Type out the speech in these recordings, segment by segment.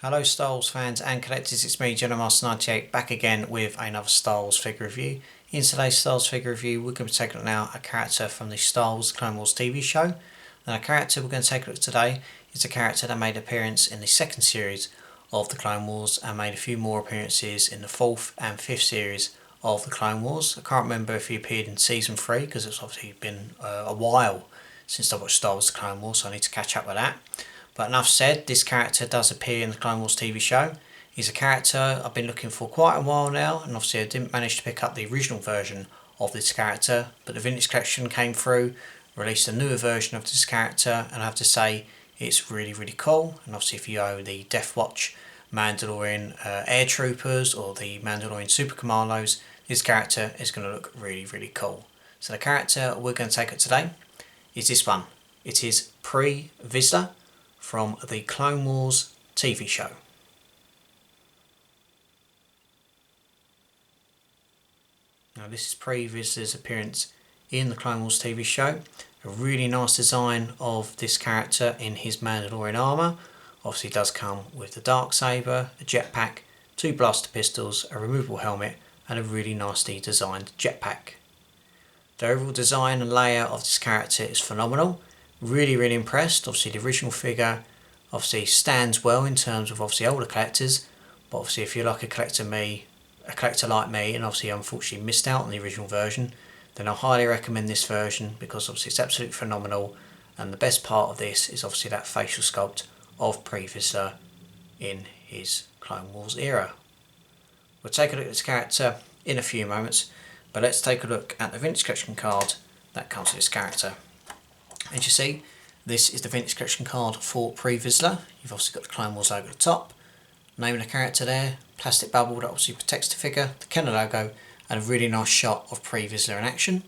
Hello Star Wars fans and collectors, it's me GenMaster98 back again with another Star Wars figure review. In today's Star Wars figure review we're going to take a look now at a character from the Star Wars Clone Wars TV show. Now the character we're going to take a look at today is a character that made an appearance in the second series of the Clone Wars and made a few more appearances in the fourth and fifth series of the Clone Wars. I can't remember if he appeared in season 3 because it's obviously been a while since I watched Star Wars The Clone Wars, so I need to catch up with that. But enough said, this character does appear in the Clone Wars TV show. He's a character I've been looking for quite a while now, and obviously I didn't manage to pick up the original version of this character, but the Vintage Collection came through, released a newer version of this character, and I have to say it's really cool. And obviously if you own the Death Watch Mandalorian Air Troopers or the Mandalorian Super Commandos, this character is going to look really cool. So the character we're going to take up today is this one. It is Tarre Vizsla from the Clone Wars TV show. Now this is Tarre Vizsla's appearance in the Clone Wars TV show. A really nice design of this character in his Mandalorian armour. Obviously does come with the Darksaber, a jetpack, 2 blaster pistols, a removable helmet and a really nicely designed jetpack. The overall design and layout of this character is phenomenal. Really impressed. Obviously the original figure obviously stands well in terms of obviously older collectors, but obviously if you're like a collector like me and obviously unfortunately missed out on the original version, then I highly recommend this version because obviously it's absolutely phenomenal, and the best part of this is obviously that facial sculpt of Tarre Vizsla in his Clone Wars era. We'll take a look at this character in a few moments, but let's take a look at the Vintage Collection card that comes with this character. As you see, this is the Vintage Collection card for Tarre Vizsla. You've obviously got the Clone Wars logo at the top, name of the character there, plastic bubble that obviously protects the figure, the Kenner logo, and a really nice shot of Tarre Vizsla in action.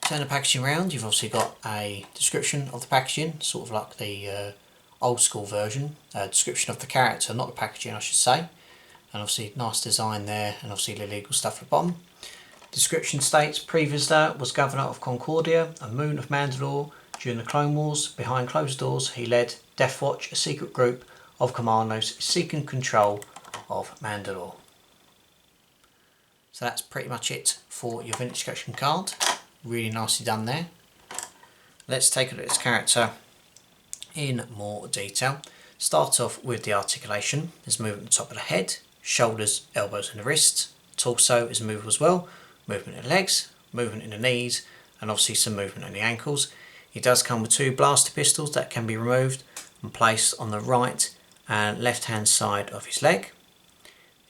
Turn the packaging around, you've obviously got a description of the packaging, sort of like the old school version, description of the character, not the packaging I should say, and obviously nice design there, and obviously the legal stuff at the bottom. Description states Tarre Vizsla was governor of Concordia, a moon of Mandalore. During the Clone Wars, behind closed doors, he led Death Watch, a secret group of commandos seeking control of Mandalore. So that's pretty much it for your Vintage Collection card. Really nicely done there. Let's take a look at this character in more detail. Start off with the articulation. There's movement at the top of the head, shoulders, elbows and the wrists. Torso is movable as well. Movement in the legs, movement in the knees, and obviously some movement in the ankles. He does come with 2 blaster pistols that can be removed and placed on the right and left hand side of his leg.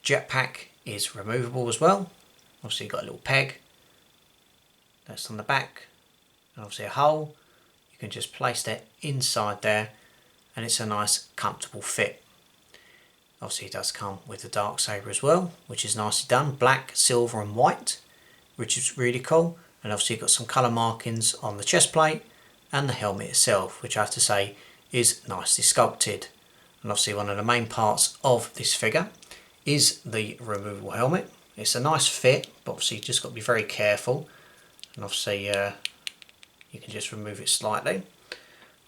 Jetpack is removable as well. Obviously you've got a little peg that's on the back, and obviously a hole. You can just place that inside there and it's a nice comfortable fit. Obviously it does come with the Darksaber as well, which is nicely done, black, silver and white, which is really cool. And obviously you've got some colour markings on the chest plate and the helmet itself, which I have to say is nicely sculpted. And obviously one of the main parts of this figure is the removable helmet. It's a nice fit, but obviously you just got to be very careful, and obviously you can just remove it slightly.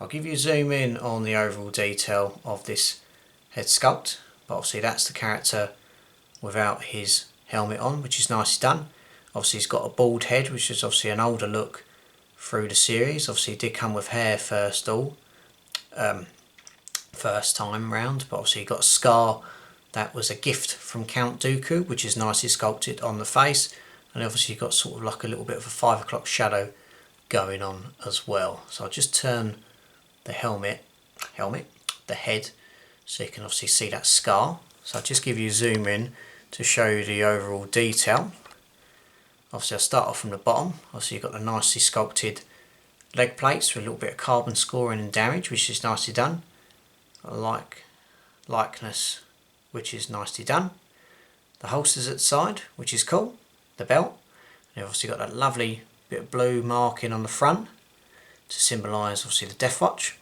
I'll give you a zoom in on the overall detail of this head sculpt, but obviously that's the character without his helmet on, which is nicely done. Obviously he's got a bald head, which is obviously an older look through the series. Obviously it did come with hair first time round, but obviously he got a scar that was a gift from Count Dooku, which is nicely sculpted on the face, and obviously you've got sort of like a little bit of a 5 o'clock shadow going on as well. So I'll just turn the the head, so you can obviously see that scar. So I'll just give you a zoom in to show you the overall detail. Obviously I'll start off from the bottom. Obviously you've got the nicely sculpted leg plates with a little bit of carbon scoring and damage, which is nicely done. A likeness, which is nicely done. The holsters at the side, which is cool. The belt. And you've obviously got that lovely bit of blue marking on the front to symbolise obviously the Death Watch.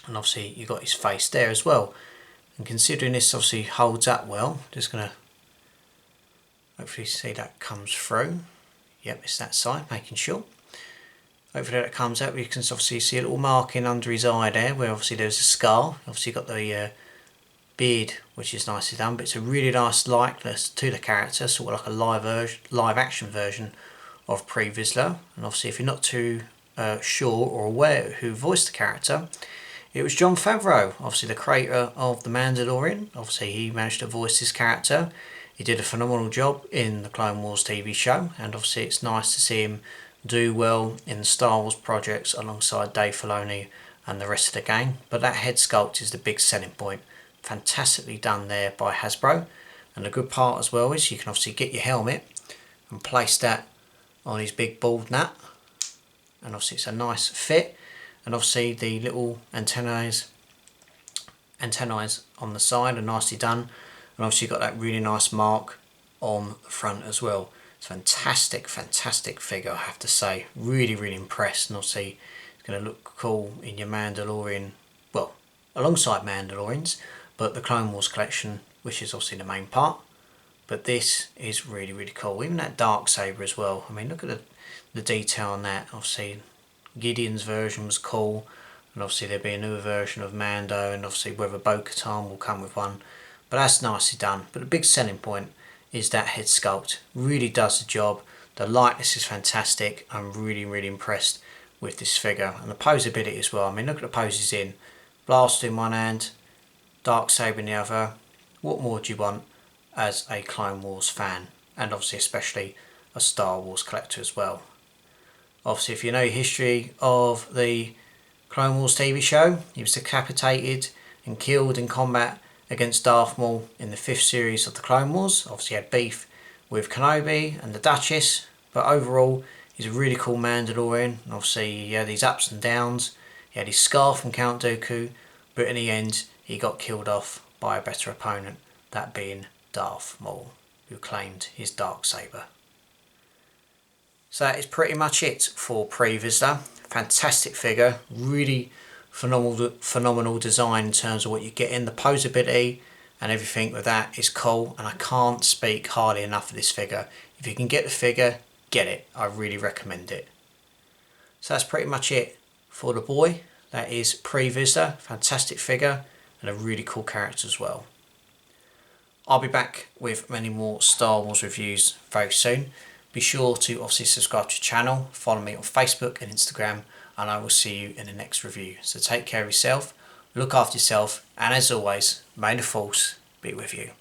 And obviously you've got his face there as well. And considering this obviously holds up well, just going to hopefully see that comes through. Yep, it's that side, making sure. Hopefully that comes out. You can obviously see a little marking under his eye there, where obviously there's a scar. Obviously got the beard, which is nicely done, but it's a really nice likeness to the character, sort of like a live action version of Pre Vizsla. And obviously, if you're not too sure or aware who voiced the character, it was Jon Favreau, obviously the creator of The Mandalorian. Obviously, he managed to voice this character. He did a phenomenal job in the Clone Wars TV show, and obviously it's nice to see him do well in the Star Wars projects alongside Dave Filoni and the rest of the gang. But that head sculpt is the big selling point. Fantastically done there by Hasbro. And the good part as well is you can obviously get your helmet and place that on his big bald nut. And obviously it's a nice fit. And obviously the little antennae on the side are nicely done. And obviously you've got that really nice mark on the front as well. It's fantastic figure, I have to say. Really impressed. And obviously it's going to look cool in your Mandalorian, well, alongside Mandalorians, but the Clone Wars collection, which is obviously the main part. But this is really cool. Even that dark saber as well. I mean, look at the detail on that. Obviously Gideon's version was cool, and obviously there'll be a newer version of Mando, and obviously whether Bo-Katan will come with one, but that's nicely done. But the big selling point is that head sculpt. Really does the job. The likeness is fantastic. I'm really impressed with this figure, and the posability as well. I mean, look at the pose he's in. Blaster in one hand, dark saber in the other. What more do you want as a Clone Wars fan, and obviously especially a Star Wars collector as well? Obviously, if you know history of the Clone Wars TV show, he was decapitated and killed in combat against Darth Maul in the 5th series of the Clone Wars. Obviously, he had beef with Kenobi and the Duchess, but overall, he's a really cool Mandalorian. And obviously, he had these ups and downs. He had his scar from Count Dooku, but in the end, he got killed off by a better opponent, that being Darth Maul, who claimed his Darksaber. So that is pretty much it for Pre Vizsla. Fantastic figure, really phenomenal design in terms of what you get in, the posability and everything with that is cool, and I can't speak highly enough of this figure. If you can get the figure, get it. I really recommend it. So that's pretty much it for the boy. That is Pre Vizsla, fantastic figure and a really cool character as well. I'll be back with many more Star Wars reviews very soon. Be sure to obviously subscribe to the channel, follow me on Facebook and Instagram, and I will see you in the next review. So take care of yourself, look after yourself, and as always, may the Force be with you.